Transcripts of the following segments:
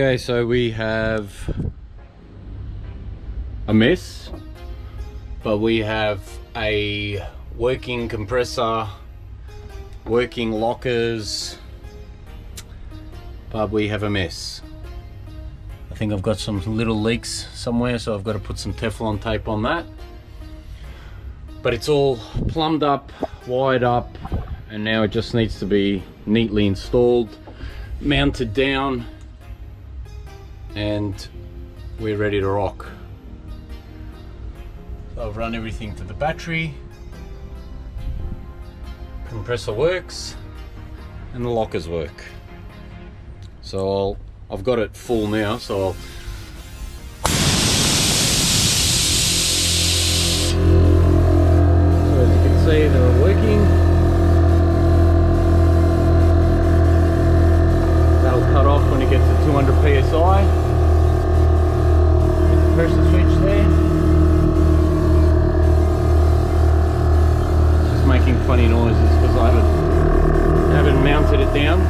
Okay, so we have a mess, but we have a working compressor, working lockers, but we have a mess. I think I've got some little leaks somewhere, so I've got to put some Teflon tape on that. But it's all plumbed up, wired up, and now it just needs to be neatly installed, mounted down, and we're ready to rock. So I've run everything to the battery, compressor works, and the lockers work. So I've got it full now, so as you can see, they're working. That'll cut off when it gets to 200 psi. Hit the pressure switch there. It's just making funny noises because I haven't mounted it down.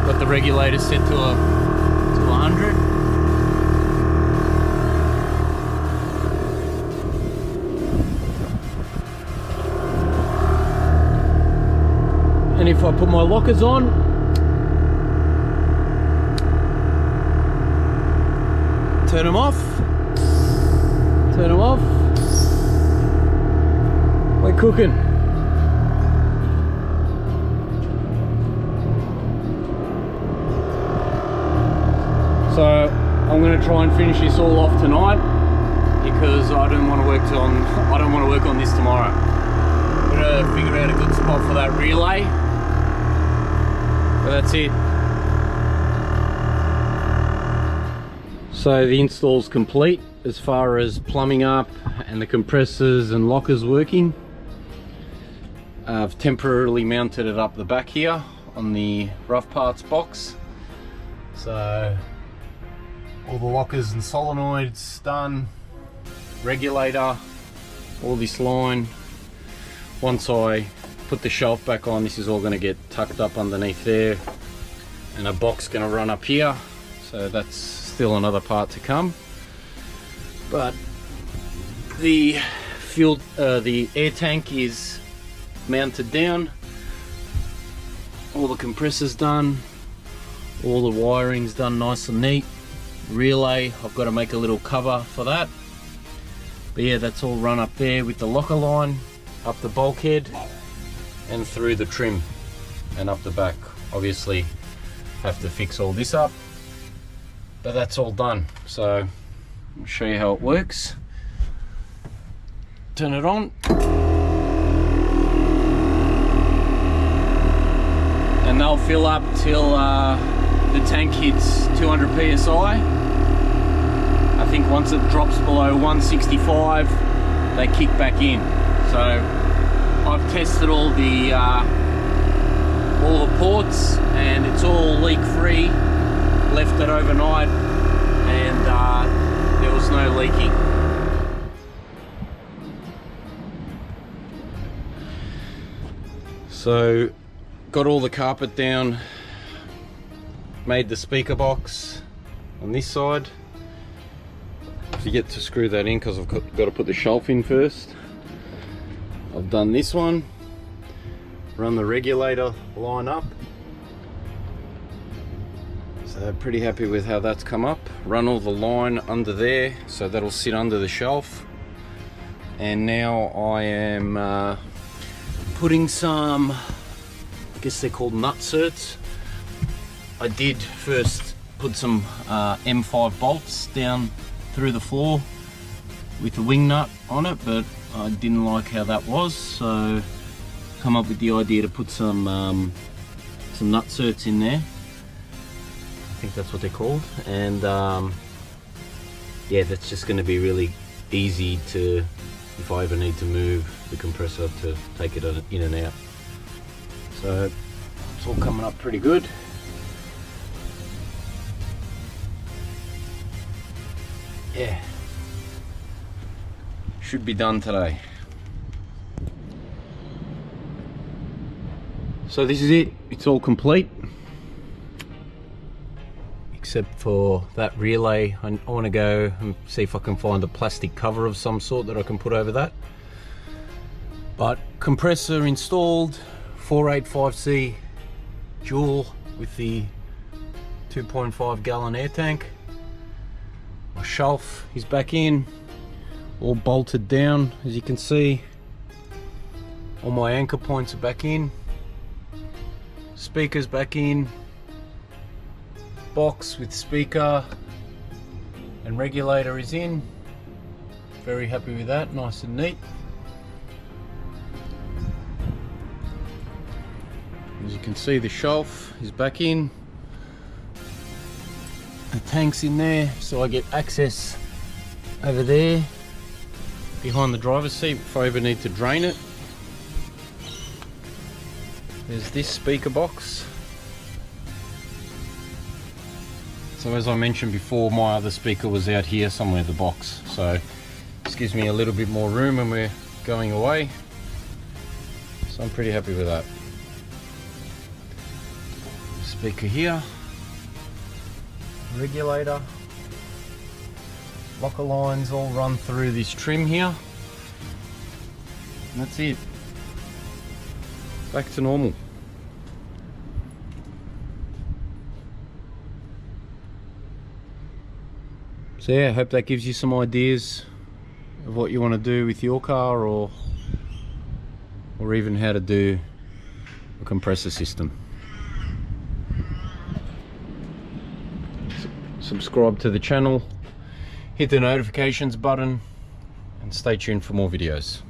Got the regulator set to 100. And if I put my lockers on, turn them off, we're cooking. So I'm going to try and finish this all off tonight because I don't want to work on this tomorrow. I'm going to figure out a good spot for that relay. But that's it. So the install's complete as far as plumbing up and the compressors and lockers working. I've temporarily mounted it up the back here on the rough parts box. So all the lockers and solenoids done, regulator, all this line. Once I put the shelf back on, this is all going to get tucked up underneath there, and a box going to run up here, so that's still another part to come. But the the air tank is mounted down, all the compressors done, all the wiring's done nice and neat. Relay, I've got to make a little cover for that, but yeah, that's all run up there with the locker line, up the bulkhead and through the trim and up the back. Obviously have to fix all this up, but that's all done. So I'll show you how it works. Turn it on, and they'll fill up till the tank hits 200 psi. I think once it drops below 165, they kick back in. So I've tested all the ports, and it's all leak free. Left it overnight, and there was no leaking. So got all the carpet down, made the speaker box on this side. Forget to screw that in because I've got to put the shelf in first. I've done this one, run the regulator line up, so pretty happy with how that's come up. Run all the line under there, so that'll sit under the shelf. And now I am putting some, I guess they're called nut certs. I did first put some M5 bolts down through the floor with the wing nut on it, but I didn't like how that was, so come up with the idea to put some nut certs in there. I think that's what they're called, and yeah, that's just going to be really easy to, if I ever need to move the compressor, to take it in and out. So it's all coming up pretty good. Yeah, should be done today. So this is it, it's all complete. except for that relay. I want to go and see if I can find a plastic cover of some sort that I can put over that. But compressor installed, 485C dual with the 2.5 gallon air tank. My shelf is back in, all bolted down as you can see. All my anchor points are back in, speakers back in, box with speaker and regulator is in. Very happy with that, nice and neat. As you can see, the shelf is back in, the tank's in there, so I get access over there behind the driver's seat if I ever need to drain it. There's this speaker box. So as I mentioned before, my other speaker was out here somewhere in the box, so this gives me a little bit more room when we're going away, so I'm pretty happy with that. Speaker here, regulator, locker lines all run through this trim here, and that's it. Back to normal. So yeah, I hope that gives you some ideas of what you want to do with your car, or even how to do a compressor system. Subscribe to the channel, hit the notifications button, and stay tuned for more videos.